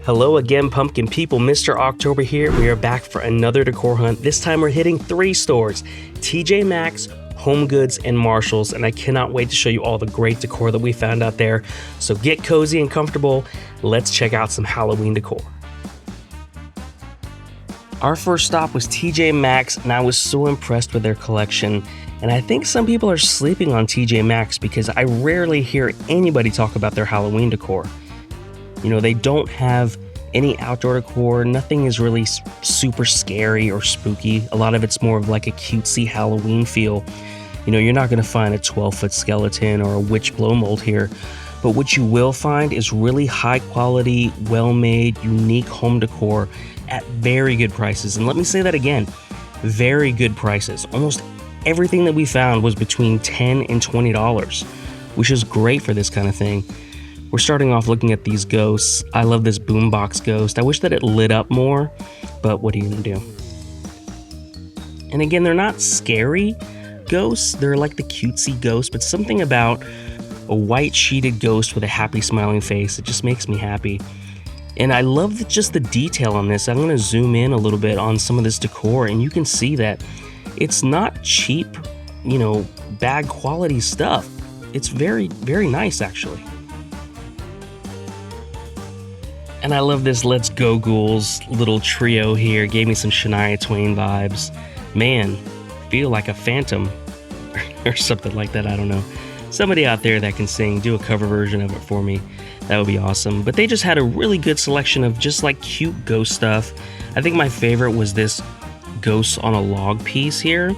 Hello again, pumpkin people. Mr. October here. We are back for another decor hunt. This time we're hitting 3 stores: TJ Maxx, HomeGoods, and Marshalls, and I cannot wait to show you all the great decor that we found out there. So get cozy and comfortable. Let's check out some Halloween decor. Our first stop was TJ Maxx, and I was so impressed with their collection. And I think some people are sleeping on TJ Maxx because I rarely hear anybody talk about their Halloween decor. You know, they don't have any outdoor decor. Nothing is really super scary or spooky. A lot of it's more of like a cutesy Halloween feel. You know, you're not going to find a 12-foot skeleton or a witch blow mold here. But what you will find is really high quality, well-made, unique home decor at very good prices. And let me say that again, very good prices. Almost everything that we found was between $10 and $20, which is great for this kind of thing. We're starting off looking at these ghosts. I love this boombox ghost. I wish that it lit up more, but what are you gonna do? And again, they're not scary ghosts. They're like the cutesy ghosts, but something about a white sheeted ghost with a happy smiling face, it just makes me happy. And I love just the detail on this. I'm gonna zoom in a little bit on some of this decor, and you can see that it's not cheap, you know, bad quality stuff. It's very, very nice actually. And I love this Let's Go Ghouls little trio here. Gave me some Shania Twain vibes. Man, feel like a phantom or something like that, I don't know. Somebody out there that can sing, do a cover version of it for me. That would be awesome. But they just had a really good selection of just like cute ghost stuff. I think my favorite was this ghost on a log piece here.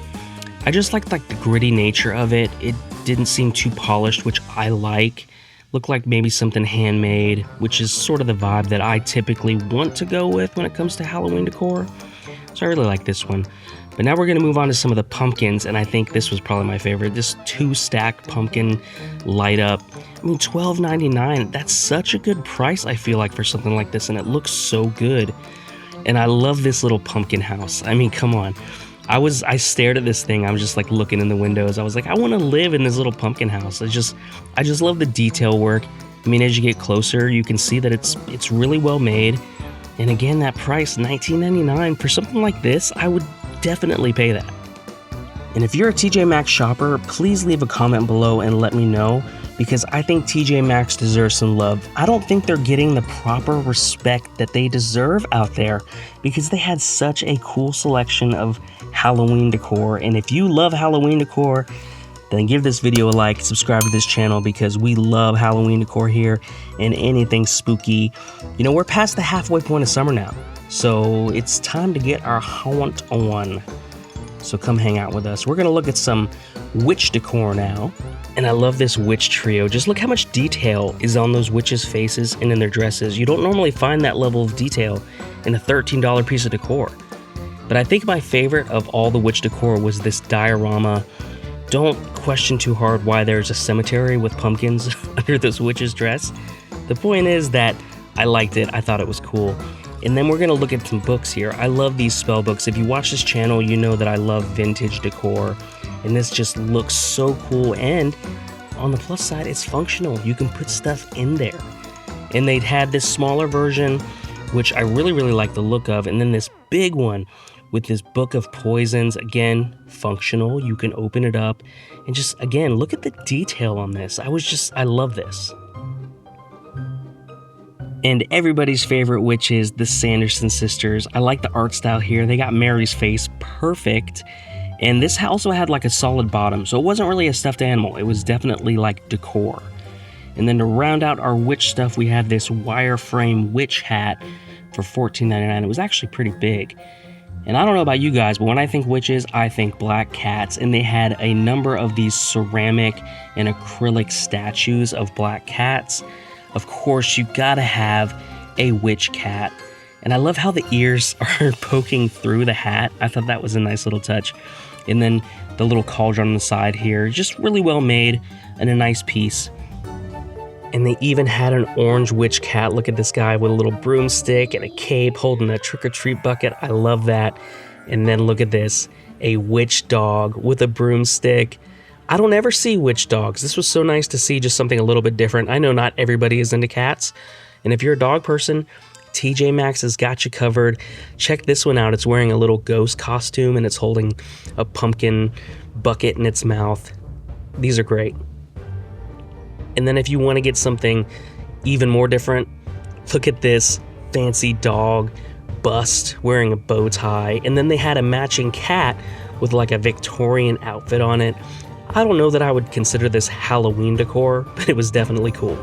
I just liked like the gritty nature of it. It didn't seem too polished, which I like. Looked like maybe something handmade, which is sort of the vibe that I typically want to go with when it comes to Halloween decor. So I really like this one. But now we're going to move on to some of the pumpkins, and I think this was probably my favorite. This 2-stack pumpkin light up. I mean, $12.99. That's such a good price, I feel like, for something like this, and it looks so good. And I love this little pumpkin house. I mean, come on. I stared at this thing. I was just like looking in the windows. I was like, I want to live in this little pumpkin house. I just love the detail work. I mean, as you get closer, you can see that it's really well made. And again, that price, $19.99 for something like this, I would definitely pay that. And if you're a TJ Maxx shopper, please leave a comment below and let me know, because I think TJ Maxx deserves some love. I don't think they're getting the proper respect that they deserve out there, because they had such a cool selection of Halloween decor. And if you love Halloween decor, then give this video a like, subscribe to this channel, because we love Halloween decor here and anything spooky. You know, we're past the halfway point of summer now, so it's time to get our haunt on. So come hang out with us. We're gonna look at some witch decor now. And I love this witch trio. Just look how much detail is on those witches' faces and in their dresses. You don't normally find that level of detail in a $13 piece of decor. But I think my favorite of all the witch decor was this diorama. Don't question too hard why there's a cemetery with pumpkins under this witch's dress. The point is that I liked it. I thought it was cool. And then we're going to look at some books here. I love these spell books. If you watch this channel, you know that I love vintage decor. And this just looks so cool. And on the plus side, it's functional. You can put stuff in there. And they'd had this smaller version, which I really, really like the look of. And then this big one with this book of poisons. Again, functional. You can open it up. And just, again, look at the detail on this. I love this. And everybody's favorite witch is the Sanderson sisters. I like the art style here. They got Mary's face perfect. And this also had like a solid bottom, so it wasn't really a stuffed animal. It was definitely like decor. And then to round out our witch stuff, we had this wireframe witch hat for $14.99. It was actually pretty big. And I don't know about you guys, but when I think witches, I think black cats. And they had a number of these ceramic and acrylic statues of black cats. Of course, you gotta have a witch cat. And I love how the ears are poking through the hat. I thought that was a nice little touch. And then the little cauldron on the side here, just really well made and a nice piece. And they even had an orange witch cat. Look at this guy with a little broomstick and a cape holding a trick-or-treat bucket. I love that. And then look at this, a witch dog with a broomstick. I don't ever see witch dogs. This was so nice to see just something a little bit different. I know not everybody is into cats. And if you're a dog person, TJ Maxx has got you covered. Check this one out. It's wearing a little ghost costume and it's holding a pumpkin bucket in its mouth. These are great. And then if you want to get something even more different, look at this fancy dog bust wearing a bow tie. And then they had a matching cat with like a Victorian outfit on it. I don't know that I would consider this Halloween decor, but it was definitely cool.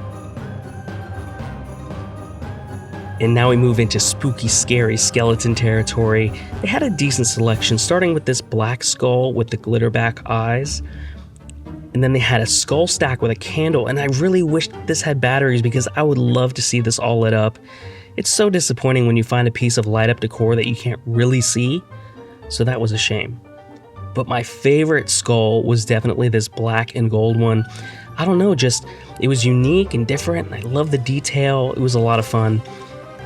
And now we move into spooky, scary skeleton territory. They had a decent selection, starting with this black skull with the glitterback eyes. And then they had a skull stack with a candle, and I really wish this had batteries because I would love to see this all lit up. It's so disappointing when you find a piece of light up decor that you can't really see, so that was a shame. But my favorite skull was definitely this black and gold one. I don't know, just it was unique and different, and I love the detail. It was a lot of fun.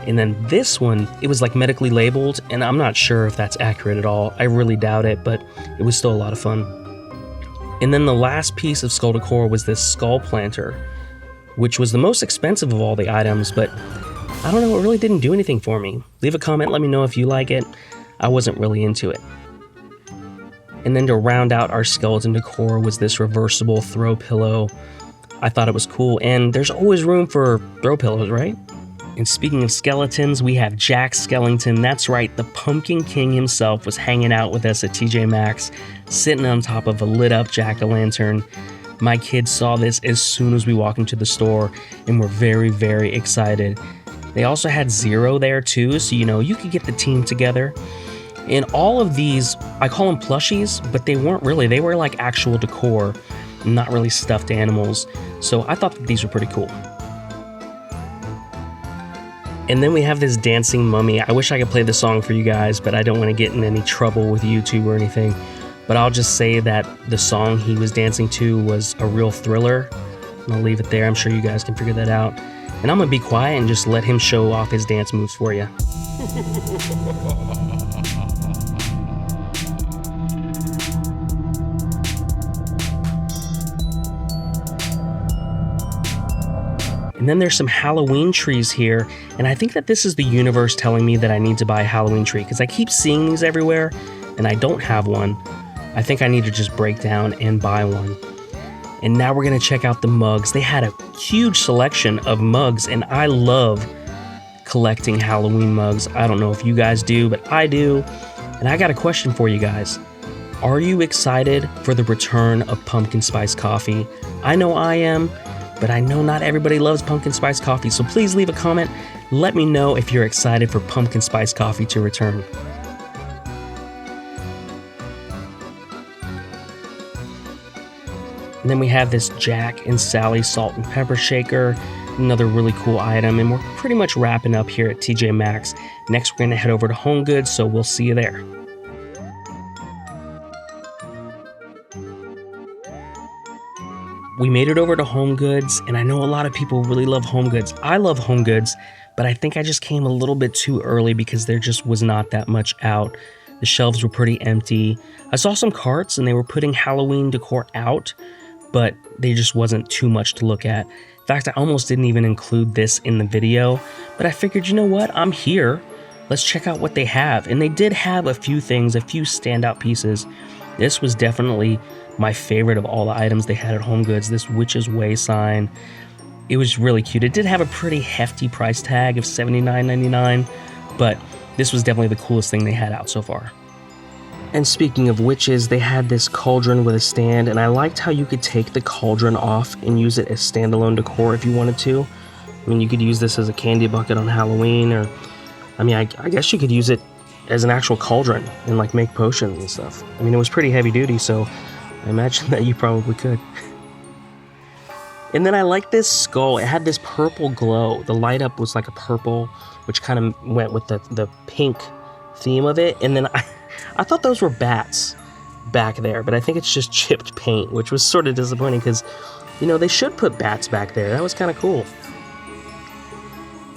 And then this one, it was like medically labeled, and I'm not sure if that's accurate at all. I really doubt it, but it was still a lot of fun. And then the last piece of skull decor was this skull planter, which was the most expensive of all the items, but I don't know, it really didn't do anything for me. Leave a comment, let me know if you like it. I wasn't really into it. And then to round out our skeleton decor was this reversible throw pillow. I thought it was cool, and there's always room for throw pillows, right? And speaking of skeletons, we have Jack Skellington. That's right, the Pumpkin King himself was hanging out with us at TJ Maxx, sitting on top of a lit-up jack-o'-lantern. My kids saw this as soon as we walked into the store and were very, very excited. They also had Zero there too, so you could get the team together. And all of these, I call them plushies, but they weren't really. They were like actual decor, not really stuffed animals. So I thought that these were pretty cool. And then we have this dancing mummy. I wish I could play the song for you guys, but I don't want to get in any trouble with YouTube or anything. But I'll just say that the song he was dancing to was a real thriller. And I'll leave it there. I'm sure you guys can figure that out. And I'm going to be quiet and just let him show off his dance moves for you. And then there's some Halloween trees here, and I think that this is the universe telling me that I need to buy a Halloween tree, because I keep seeing these everywhere, and I don't have one. I think I need to just break down and buy one. And now we're going to check out the mugs. They had a huge selection of mugs, and I love collecting Halloween mugs. I don't know if you guys do, but I do. And I got a question for you guys. Are you excited for the return of pumpkin spice coffee? I know I am. But I know not everybody loves pumpkin spice coffee, so please leave a comment. Let me know if you're excited for pumpkin spice coffee to return. And then we have this Jack and Sally salt and pepper shaker, another really cool item, and we're pretty much wrapping up here at TJ Maxx. Next, we're going to head over to HomeGoods, so we'll see you there. We made it over to HomeGoods, and I know a lot of people really love HomeGoods. I love HomeGoods, but I think I just came a little bit too early because there just was not that much out. The shelves were pretty empty. I saw some carts, and they were putting Halloween decor out, but there just wasn't too much to look at. In fact, I almost didn't even include this in the video, but I figured, you know what, I'm here. Let's check out what they have. And they did have a few things, a few standout pieces. This was definitely my favorite of all the items they had at HomeGoods, this Witch's Way sign. It was really cute. It did have a pretty hefty price tag of $79.99, but this was definitely the coolest thing they had out so far. And speaking of witches, they had this cauldron with a stand, and I liked how you could take the cauldron off and use it as standalone decor if you wanted to. I mean, you could use this as a candy bucket on Halloween, or, I mean, I guess you could use it as an actual cauldron and like make potions and stuff. I mean, it was pretty heavy duty, so I imagine that you probably could. And then I like this skull. It had this purple glow. The light up was like a purple, which kind of went with the pink theme of it. And then I thought those were bats back there, but I think it's just chipped paint, which was sort of disappointing because, they should put bats back there. That was kind of cool.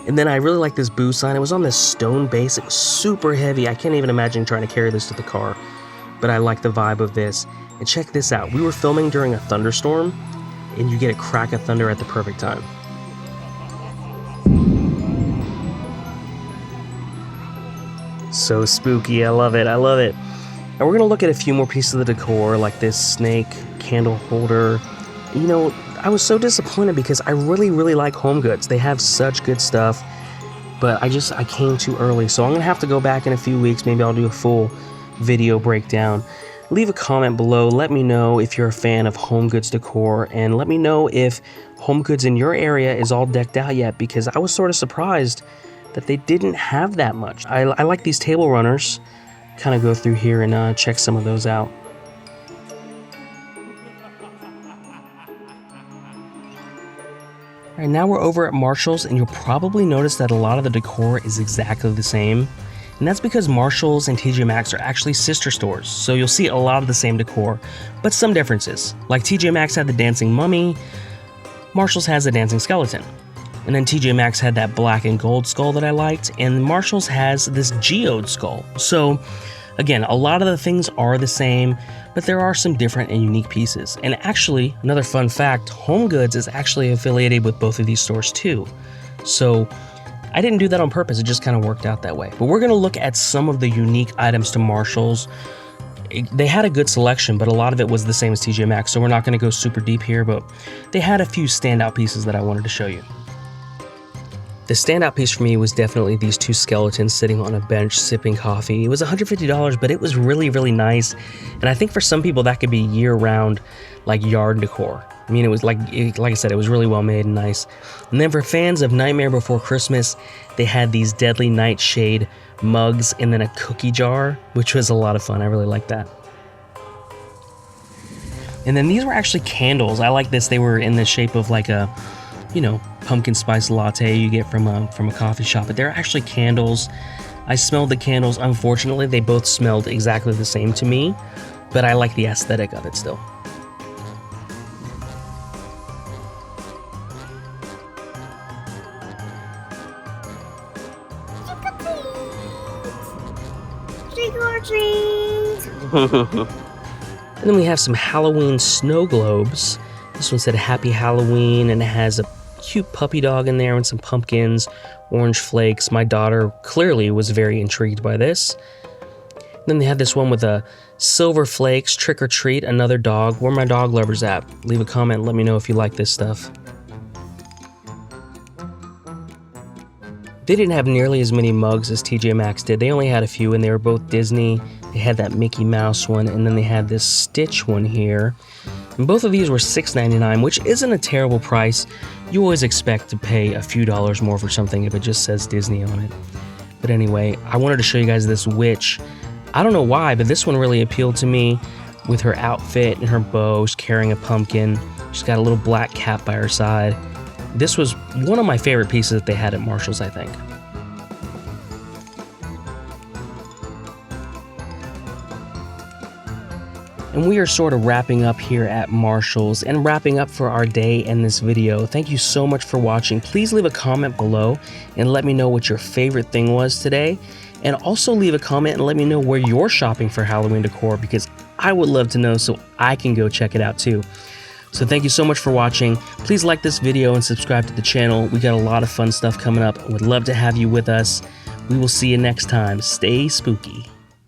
And then I really like this boo sign. It was on this stone base. It was super heavy. I can't even imagine trying to carry this to the car, but I like the vibe of this. And check this out. We were filming during a thunderstorm, and you get a crack of thunder at the perfect time. So spooky. I love it. I love it. And we're going to look at a few more pieces of the decor, like this snake candle holder. You know, I was so disappointed because I really like HomeGoods. They have such good stuff, but I came too early. So I'm going to have to go back in a few weeks. Maybe I'll do a full video breakdown. Leave a comment below. Let me know if you're a fan of HomeGoods decor, and let me know if HomeGoods in your area is all decked out yet, because I was sort of surprised that they didn't have that much. I like these table runners. Kind of go through here and check some of those out. Alright, now we're over at Marshall's, and you'll probably notice that a lot of the decor is exactly the same. And that's because Marshall's and TJ Maxx are actually sister stores, so you'll see a lot of the same decor, but some differences. Like TJ Maxx had the dancing mummy, Marshall's has the dancing skeleton. And then TJ Maxx had that black and gold skull that I liked, and Marshall's has this geode skull. So again, a lot of the things are the same, but there are some different and unique pieces. And actually, another fun fact, HomeGoods is actually affiliated with both of these stores too. So I didn't do that on purpose, it just kind of worked out that way. But we're gonna look at some of the unique items to Marshall's. They had a good selection, but a lot of it was the same as TJ Maxx, so we're not gonna go super deep here, but they had a few standout pieces that I wanted to show you. The standout piece for me was definitely these two skeletons sitting on a bench sipping coffee. It was $150, but it was really nice. And I think for some people that could be year-round, like yard decor. I mean, it was like I said, it was really well made and nice. And then for fans of Nightmare Before Christmas, they had these Deadly Nightshade mugs and then a cookie jar, which was a lot of fun. I really liked that. And then these were actually candles. I like this. They were in the shape of like a, you know, pumpkin spice latte you get from a coffee shop, but they're actually candles. I smelled the candles. Unfortunately, they both smelled exactly the same to me, but I like the aesthetic of it still. Trick or treat! And then we have some Halloween snow globes. This one said Happy Halloween, and it has a cute puppy dog in there and some pumpkins, orange flakes. My daughter clearly was very intrigued by this. Then they have this one with a silver flakes, trick or treat, another dog. Where are my dog lovers at? Leave a comment and let me know if you like this stuff. They didn't have nearly as many mugs as TJ Maxx did. They only had a few, and they were both Disney. They had that Mickey Mouse one, and then they had this Stitch one here. And both of these were $6.99, which isn't a terrible price. You always expect to pay a few dollars more for something if it just says Disney on it. But anyway, I wanted to show you guys this witch. I don't know why, but this one really appealed to me with her outfit and her bow. She's carrying a pumpkin. She's got a little black cap by her side. This was one of my favorite pieces that they had at Marshall's, I think. And we are sort of wrapping up here at Marshall's and wrapping up for our day in this video. Thank you so much for watching. Please leave a comment below and let me know what your favorite thing was today. And also leave a comment and let me know where you're shopping for Halloween decor, because I would love to know so I can go check it out too. So thank you so much for watching. Please like this video and subscribe to the channel. We got a lot of fun stuff coming up. Would love to have you with us. We will see you next time. Stay spooky.